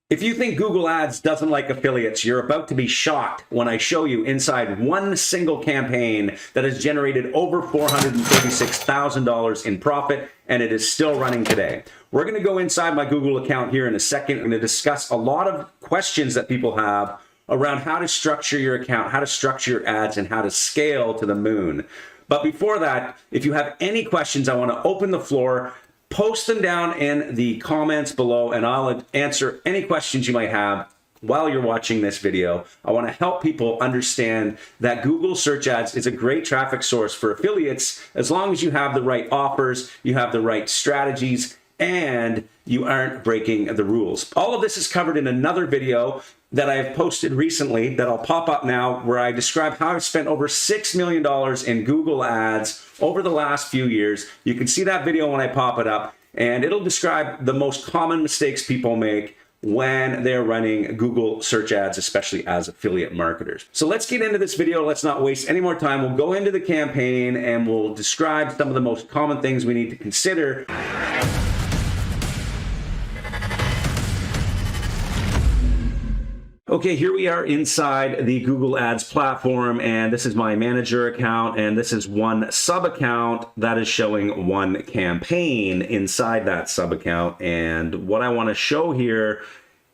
If you think Google Ads doesn't like affiliates, you're about to be shocked when I show you inside one single campaign that has generated over $436,000 in profit, and it is still running today. We're going to go inside my Google account here in a second. I'm going to discuss a lot of questions that people have around how to structure your account, how to structure your ads, and how to scale to the moon. But before that, if you have any questions, I want to open the floor. Post them down in the comments below, and I'll answer any questions you might have while you're watching this video. I want to help people understand that Google search ads is a great traffic source for affiliates as long as you have the right offers, you have the right strategies, and you aren't breaking the rules. All of this is covered in another video that I have posted recently that I'll pop up now, where I describe how I've spent over $6 million in Google ads over the last few years. You can see that video when I pop it up, and it'll describe the most common mistakes people make when they're running Google search ads, especially as affiliate marketers. So let's get into this video. Let's not waste any more time. We'll go into the campaign and we'll describe some of the most common things we need to consider. Okay, here we are inside the Google Ads platform, and this is my manager account, and this is one sub account that is showing one campaign inside that sub account. And what I want to show here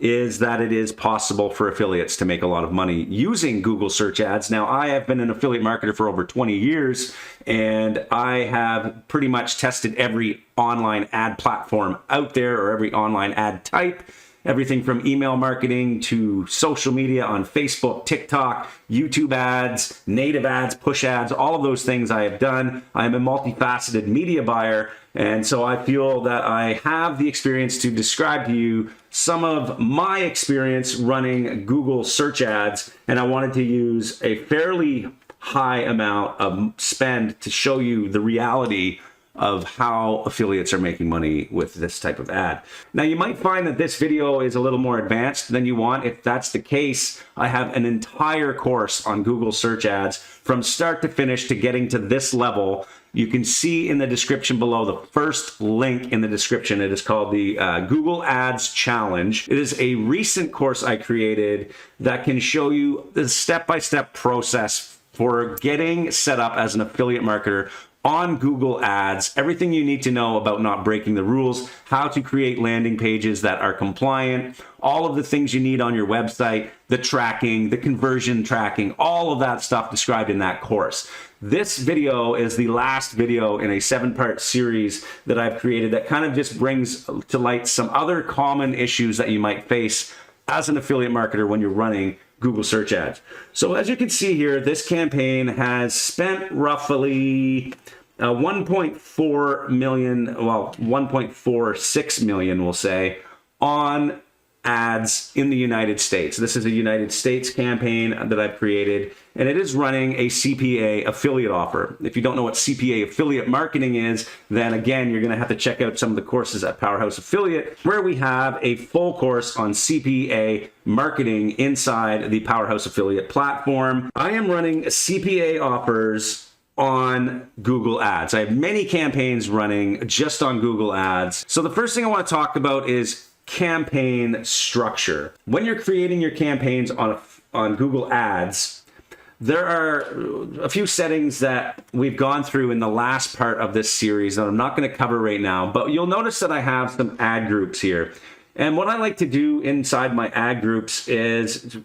is that it is possible for affiliates to make a lot of money using Google search ads. Now, I have been an affiliate marketer for over 20 years, and I have pretty much tested every online ad platform out there, or every online ad type. Everything from email marketing to social media on Facebook, TikTok, YouTube ads, native ads, push ads, all of those things I have done. I am a multifaceted media buyer, and so I feel that I have the experience to describe to you some of my experience running Google search ads, and I wanted to use a fairly high amount of spend to show you the reality of how affiliates are making money with this type of ad. Now, you might find that this video is a little more advanced than you want. If that's the case, I have an entire course on Google search ads from start to finish to getting to this level. You can see in the description below, the first link in the description. It is called the Google Ads Challenge. It is a recent course I created that can show you the step-by-step process for getting set up as an affiliate marketer on Google Ads, everything you need to know about not breaking the rules, how to create landing pages that are compliant, all of the things you need on your website, the tracking, the conversion tracking, all of that stuff described in that course. This video is the last video in a 7-part series that I've created that kind of just brings to light some other common issues that you might face as an affiliate marketer when you're running Google search ads. So as you can see here, this campaign has spent roughly 1.4 million, well, 1.46 million, we'll say, on ads in the United States. This is a United States campaign that I've created, and it is running a CPA affiliate offer. If you don't know what CPA affiliate marketing is, then again, you're going to have to check out some of the courses at Powerhouse Affiliate, where we have a full course on CPA marketing inside the Powerhouse Affiliate platform. I am running CPA offers on Google Ads. I have many campaigns running just on Google Ads. So the first thing I want to talk about is campaign structure. When you're creating your campaigns on Google Ads, there are a few settings that we've gone through in the last part of this series that I'm not going to cover right now, but you'll notice that I have some ad groups here. And what I like to do inside my ad groups is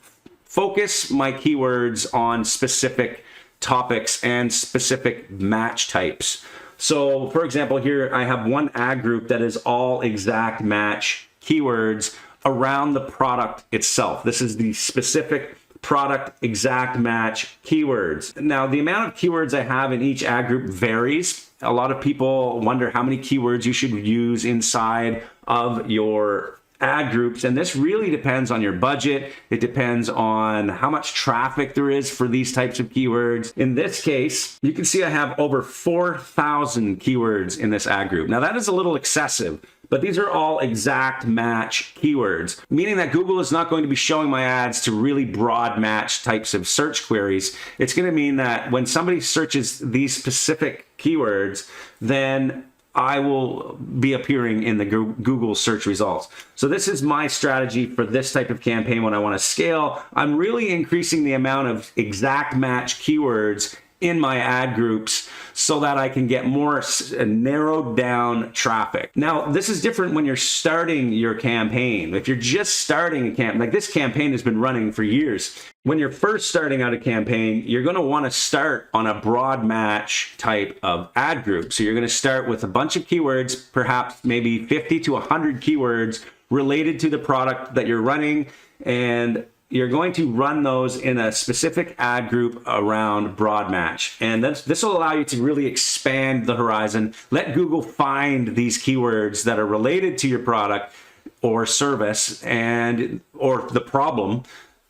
focus my keywords on specific topics and specific match types. So for example, here I have one ad group that is all exact match keywords around the product itself. This is the specific product exact match keywords. Now, the amount of keywords I have in each ad group varies. A lot of people wonder how many keywords you should use inside of your ad groups, and this really depends on your budget. It depends on how much traffic there is for these types of keywords. In this case, you can see I have over 4,000 keywords in this ad group. Now, that is a little excessive, but these are all exact match keywords, meaning that Google is not going to be showing my ads to really broad match types of search queries. It's going to mean that when somebody searches these specific keywords, then I will be appearing in the Google search results. So this is my strategy for this type of campaign when I want to scale. I'm really increasing the amount of exact match keywords in my ad groups so that I can get more narrowed down traffic. Now, this is different when you're starting your campaign. If you're just starting a campaign, like this campaign has been running for years. When you're first starting out a campaign, you're going to want to start on a broad match type of ad group. So you're going to start with a bunch of keywords, perhaps maybe 50 to 100 keywords related to the product that you're running, and you're going to run those in a specific ad group around broad match. And this will allow you to really expand the horizon. Let Google find these keywords that are related to your product or service or the problem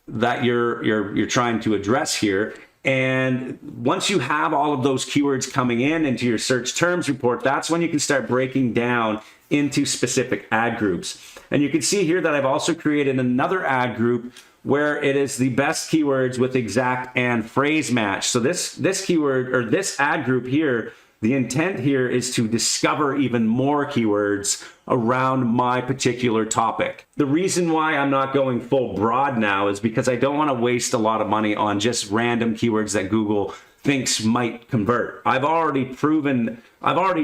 that you're trying to address here. And once you have all of those keywords coming into your search terms report, that's when you can start breaking down into specific ad groups. And you can see here that I've also created another ad group where it is the best keywords with exact and phrase match. So this keyword, or this ad group here, the intent here is to discover even more keywords around my particular topic. The reason why I'm not going full broad now is because I don't want to waste a lot of money on just random keywords that Google thinks might convert. I've already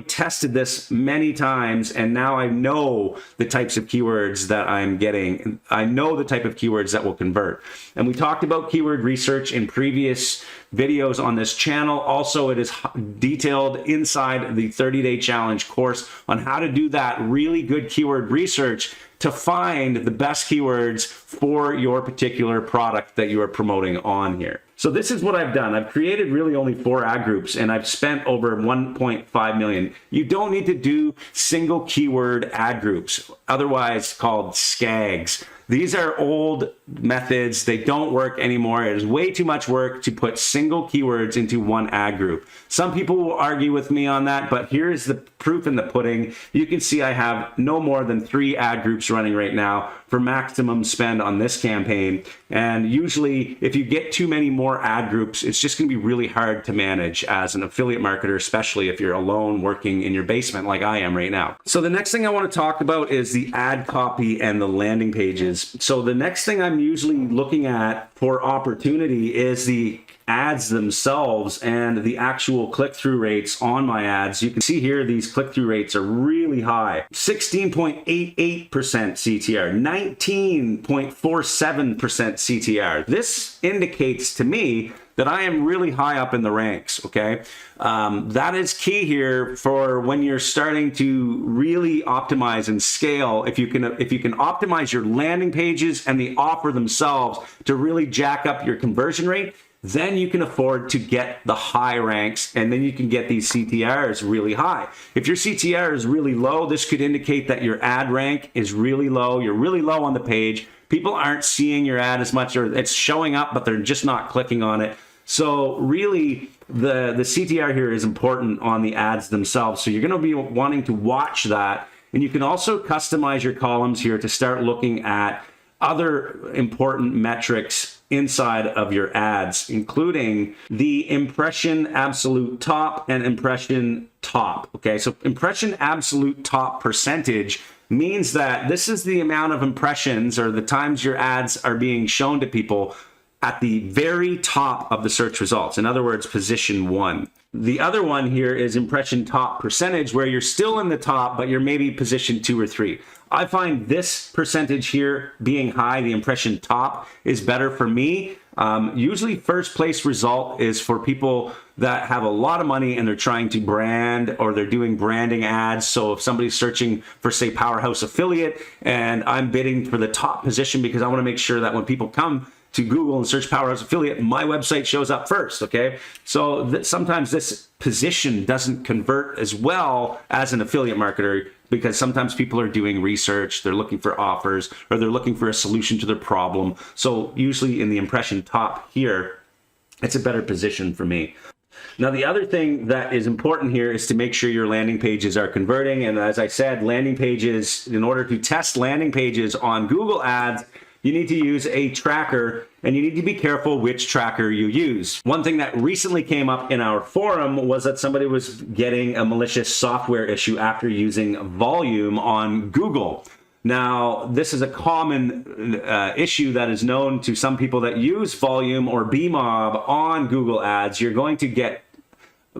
tested this many times, and now I know the types of keywords that I'm getting. I know the type of keywords that will convert. And we talked about keyword research in previous videos on this channel. Also, it is detailed inside the 30-day challenge course on how to do that really good keyword research to find the best keywords for your particular product that you are promoting on here. So this is what I've done. I've created really only 4 ad groups, and I've spent over 1.5 million. You don't need to do single keyword ad groups, otherwise called SCAGs. These are old methods. They don't work anymore. It is way too much work to put single keywords into one ad group. Some people will argue with me on that, but here's the proof in the pudding. You can see I have no more than 3 ad groups running right now for maximum spend on this campaign. And usually if you get too many more ad groups, it's just going to be really hard to manage as an affiliate marketer, especially if you're alone working in your basement like I am right now. So the next thing I want to talk about is the ad copy and the landing pages. So the next thing I'm usually looking at for opportunity is the ads themselves and the actual click-through rates on my ads. You can see here these click-through rates are really high. 16.88% CTR, 19.47% CTR. This indicates to me that I am really high up in the ranks, okay? That is key here for when you're starting to really optimize and scale. If you can optimize your landing pages and the offer themselves to really jack up your conversion rate, then you can afford to get the high ranks, and then you can get these CTRs really high. If your CTR is really low, this could indicate that your ad rank is really low. You're really low on the page. People aren't seeing your ad as much, or it's showing up, but they're just not clicking on it. So really, the CTR here is important on the ads themselves. So you're going to be wanting to watch that. And you can also customize your columns here to start looking at other important metrics inside of your ads, including the impression absolute top and impression top. Okay, so impression absolute top percentage means that this is the amount of impressions or the times your ads are being shown to people at the very top of the search results. In other words, position 1. The other one here is impression top percentage, where you're still in the top, but you're maybe position 2 or 3. I find this percentage here being high, the impression top, is better for me. Usually first place result is for people that have a lot of money and they're trying to brand, or they're doing branding ads. So if somebody's searching for, say, Powerhouse Affiliate, and I'm bidding for the top position because I want to make sure that when people come to Google and search Powerhouse Affiliate, my website shows up first, okay? So sometimes this position doesn't convert as well as an affiliate marketer, because sometimes people are doing research, they're looking for offers, or they're looking for a solution to their problem. So usually in the impression top here, it's a better position for me. Now, the other thing that is important here is to make sure your landing pages are converting. And as I said, landing pages, in order to test landing pages on Google Ads, you need to use a tracker, and you need to be careful which tracker you use. One thing that recently came up in our forum was that somebody was getting a malicious software issue after using volume on Google. Now, this is a common issue that is known to some people that use volume or BMob on Google Ads. You're going to get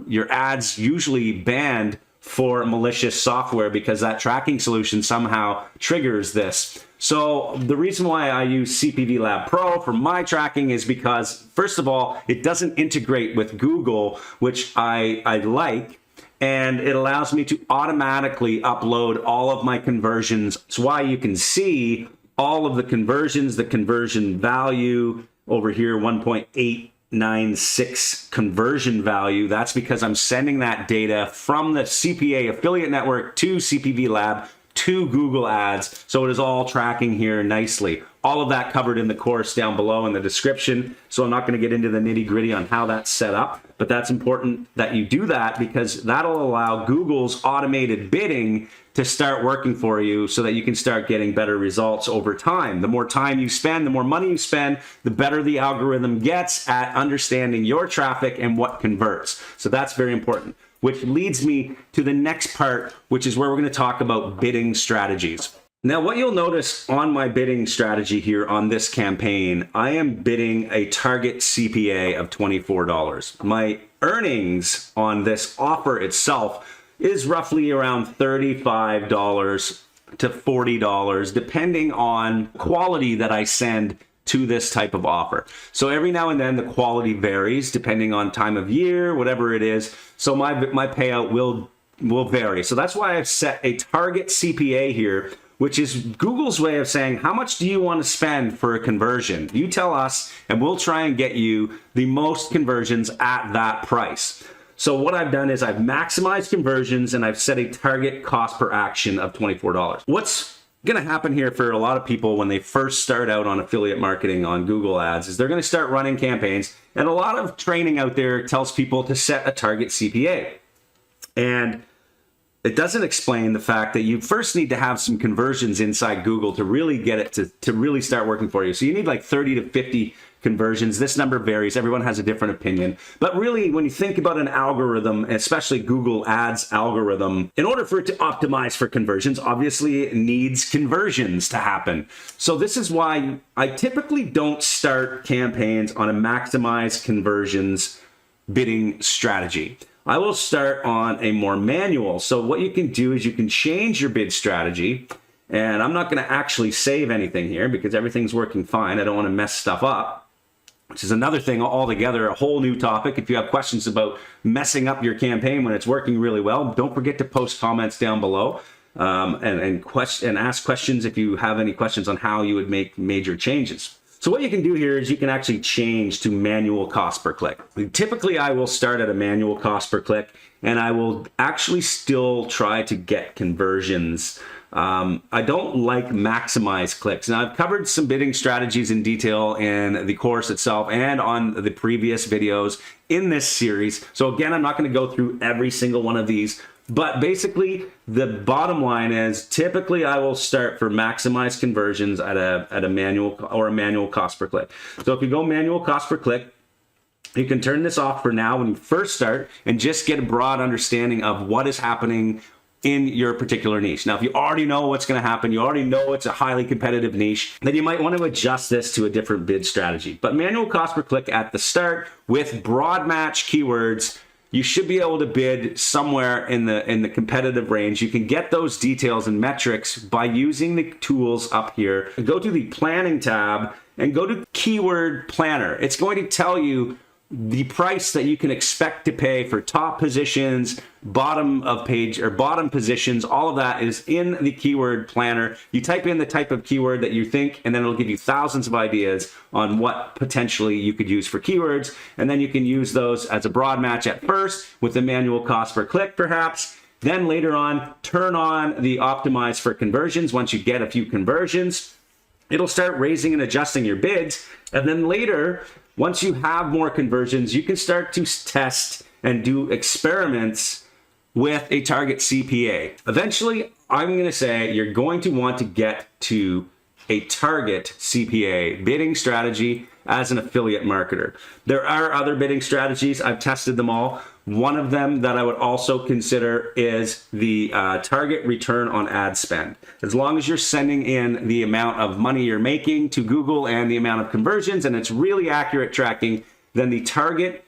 your ads usually banned for malicious software because that tracking solution somehow triggers this. So the reason why I use CPV Lab Pro for my tracking is because, first of all, it doesn't integrate with Google, which I like, and it allows me to automatically upload all of my conversions. That's why you can see all of the conversions, the conversion value over here, 1.896 conversion value. That's because I'm sending that data from the CPA affiliate network to CPV Lab to Google Ads. So it is all tracking here nicely. All of that covered in the course down below in the description. So I'm not going to get into the nitty gritty on how that's set up, but that's important that you do that because that'll allow Google's automated bidding to start working for you so that you can start getting better results over time. The more time you spend, the more money you spend, the better the algorithm gets at understanding your traffic and what converts. So that's very important, which leads me to the next part, which is where we're going to talk about bidding strategies. Now, what you'll notice on my bidding strategy here on this campaign, I am bidding a target CPA of $24. My earnings on this offer itself is roughly around $35 to $40, depending on quality that I send to this type of offer. So every now and then the quality varies depending on time of year, whatever it is. So my payout will vary. So that's why I've set a target CPA here, which is Google's way of saying, how much do you want to spend for a conversion? You tell us, and we'll try and get you the most conversions at that price. So what I've done is I've maximized conversions and I've set a target cost per action of $24. What's going to happen here for a lot of people when they first start out on affiliate marketing on Google Ads is they're going to start running campaigns, and a lot of training out there tells people to set a target CPA. And it doesn't explain the fact that you first need to have some conversions inside Google to really get it to really start working for you. So you need like 30 to 50 conversions. This number varies. Everyone has a different opinion. But really, when you think about an algorithm, especially Google Ads algorithm, in order for it to optimize for conversions, obviously it needs conversions to happen. So this is why I typically don't start campaigns on a maximize conversions bidding strategy. I will start on a more manual. So what you can do is you can change your bid strategy, and I'm not going to actually save anything here because everything's working fine. I don't want to mess stuff up, which is another thing altogether, a whole new topic. If you have questions about messing up your campaign when it's working really well, don't forget to post comments down below and ask questions if you have any questions on how you would make major changes. So what you can do here is you can actually change to manual cost per click. Typically, I will start at a manual cost per click, and I will actually still try to get conversions. I don't like maximize clicks. Now, I've covered some bidding strategies in detail in the course itself and on the previous videos in this series. So again, I'm not going to go through every single one of these. But basically, the bottom line is typically I will start for maximize conversions at a manual cost per click. So if you go manual cost per click, you can turn this off for now when you first start and just get a broad understanding of what is happening in your particular niche. Now, if you already know what's going to happen, you already know it's a highly competitive niche, then you might want to adjust this to a different bid strategy. But manual cost per click at the start with broad match keywords, you should be able to bid somewhere in the competitive range. You can get those details and metrics by using the tools up here. Go to the planning tab and go to keyword planner. It's going to tell you the price that you can expect to pay for top positions, bottom of page or bottom positions. All of that is in the keyword planner. You type in the type of keyword that you think, and then it'll give you thousands of ideas on what potentially you could use for keywords. And then you can use those as a broad match at first with the manual cost per click perhaps. Then later on, turn on the optimize for conversions. Once you get a few conversions, it'll start raising and adjusting your bids. And then later, once you have more conversions, you can start to test and do experiments with a target CPA. Eventually, I'm going to say you're going to want to get to a target CPA bidding strategy as an affiliate marketer. There are other bidding strategies. I've tested them all. One of them that I would also consider is the target return on ad spend. As long as you're sending in the amount of money you're making to Google and the amount of conversions, and it's really accurate tracking, then the target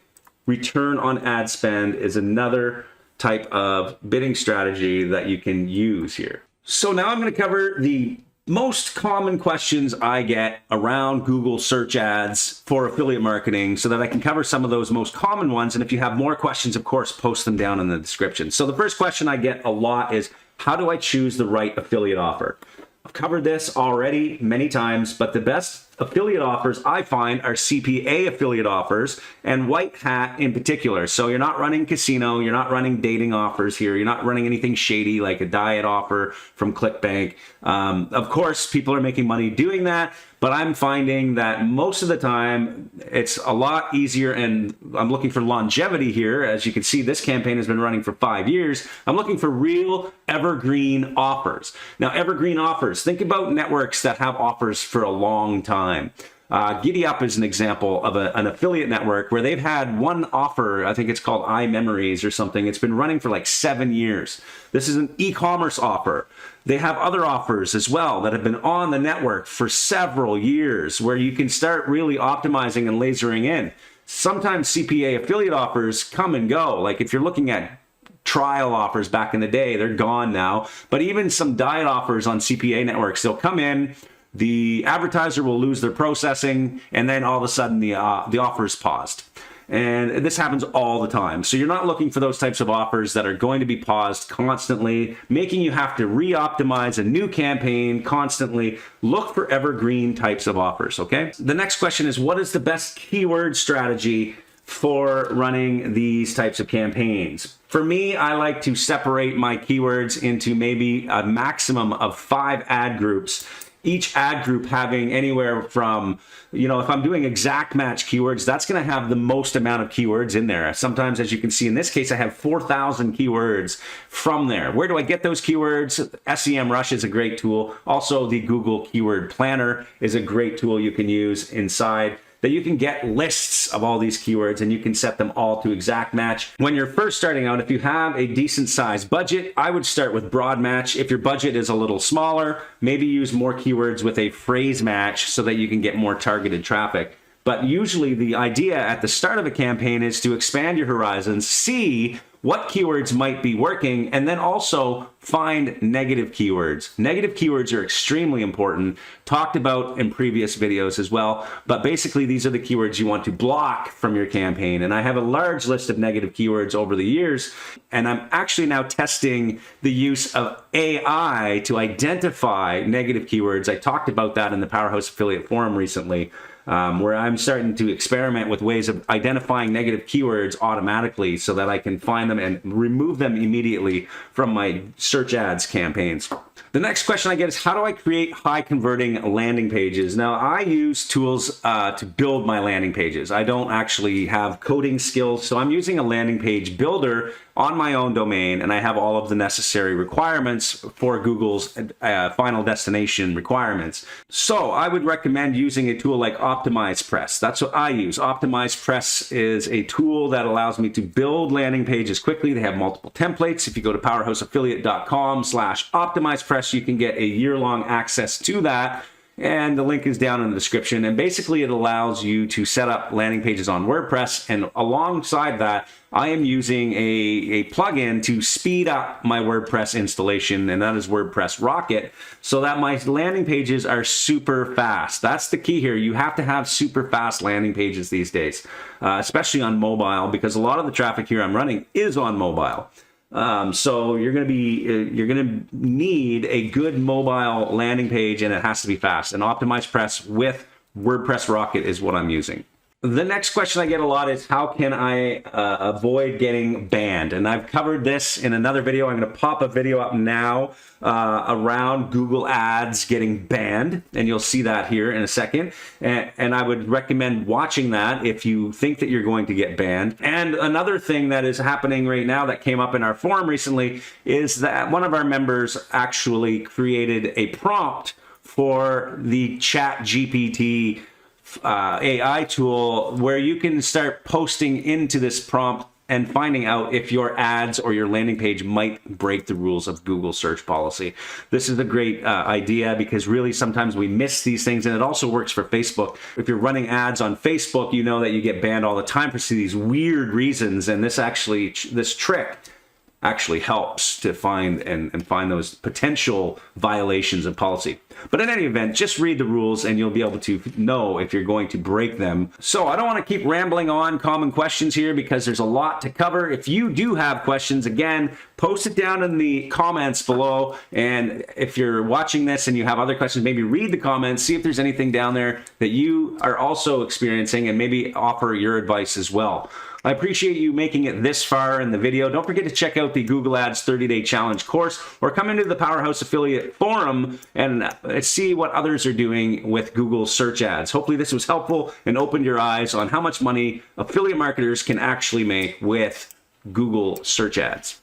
return on ad spend is another type of bidding strategy that you can use here. So now I'm going to cover the most common questions I get around Google search ads for affiliate marketing so that I can cover some of those most common ones. And if you have more questions, of course, post them down in the description. So the first question I get a lot is, how do I choose the right affiliate offer? I've covered this already many times, but the best affiliate offers I find are CPA affiliate offers, and white hat in particular. So you're not running casino, you're not running dating offers here, you're not running anything shady like a diet offer from ClickBank. Of course, people are making money doing that, but I'm finding that most of the time it's a lot easier, and I'm looking for longevity here. As you can see, this campaign has been running for 5 years. I'm looking for real evergreen offers. Now, evergreen offers, think about networks that have offers for a long time. GiddyUp is an example of an affiliate network where they've had one offer. I think it's called iMemories or something. It's been running for like 7 years. This is an e-commerce offer. They have other offers as well that have been on the network for several years where you can start really optimizing and lasering in. Sometimes CPA affiliate offers come and go. Like if you're looking at trial offers back in the day, they're gone now. But even some diet offers on CPA networks, they'll come in, the advertiser will lose their processing, and then all of a sudden the offer is paused. And this happens all the time. So you're not looking for those types of offers that are going to be paused constantly, making you have to re-optimize a new campaign constantly. Look for evergreen types of offers, okay? The next question is, what is the best keyword strategy for running these types of campaigns? For me, I like to separate my keywords into maybe a maximum of 5 ad groups. Each ad group having anywhere from, if I'm doing exact match keywords, that's going to have the most amount of keywords in there. Sometimes, as you can see in this case, I have 4,000 keywords from there. Where do I get those keywords? SEMrush is a great tool. Also, the Google Keyword Planner is a great tool you can use inside, that you can get lists of all these keywords and you can set them all to exact match. When you're first starting out, if you have a decent sized budget, I would start with broad match. If your budget is a little smaller, maybe use more keywords with a phrase match so that you can get more targeted traffic. But usually the idea at the start of a campaign is to expand your horizons, see what keywords might be working, and then also find negative keywords. Negative keywords are extremely important, talked about in previous videos as well, but basically these are the keywords you want to block from your campaign. And I have a large list of negative keywords over the years, and I'm actually now testing the use of AI to identify negative keywords. I talked about that in the Powerhouse Affiliate Forum recently, where I'm starting to experiment with ways of identifying negative keywords automatically so that I can find them and remove them immediately from my search ads campaigns. The next question I get is, how do I create high converting landing pages? Now, I use tools to build my landing pages. I don't actually have coding skills, so I'm using a landing page builder on my own domain, and I have all of the necessary requirements for Google's final destination requirements. So I would recommend using a tool like OptimizePress. That's what I use. OptimizePress is a tool that allows me to build landing pages quickly. They have multiple templates. If you go to powerhouseaffiliate.com/OptimizePress, you can get a year-long access to that. And the link is down in the description. And basically it allows you to set up landing pages on WordPress. And alongside that, I am using a plugin to speed up my WordPress installation, and that is WordPress Rocket, so that my landing pages are super fast. That's the key here. You have to have super fast landing pages these days, especially on mobile, because a lot of the traffic here I'm running is on mobile. So you're going to need a good mobile landing page, and it has to be fast. And OptimizePress with WordPress Rocket is what I'm using. The next question I get a lot is, how can I avoid getting banned? And I've covered this in another video. I'm going to pop a video up now around Google Ads getting banned, and you'll see that here in a second. And I would recommend watching that if you think that you're going to get banned. And another thing that is happening right now that came up in our forum recently is that one of our members actually created a prompt for the Chat GPT AI tool, where you can start posting into this prompt and finding out if your ads or your landing page might break the rules of Google search policy. This is a great idea, because really sometimes we miss these things, and it also works for Facebook. If you're running ads on Facebook, you know that you get banned all the time for these weird reasons, and this trick actually helps to find those potential violations of policy. But in any event, just read the rules and you'll be able to know if you're going to break them. So I don't want to keep rambling on common questions here, because there's a lot to cover. If you do have questions, again, post it down in the comments below. And if you're watching this and you have other questions, maybe read the comments, see if there's anything down there that you are also experiencing, and maybe offer your advice as well. I appreciate you making it this far in the video. Don't forget to check out the Google Ads 30-Day Challenge course, or come into the Powerhouse Affiliate Forum and see what others are doing with Google search ads. Hopefully this was helpful and opened your eyes on how much money affiliate marketers can actually make with Google search ads.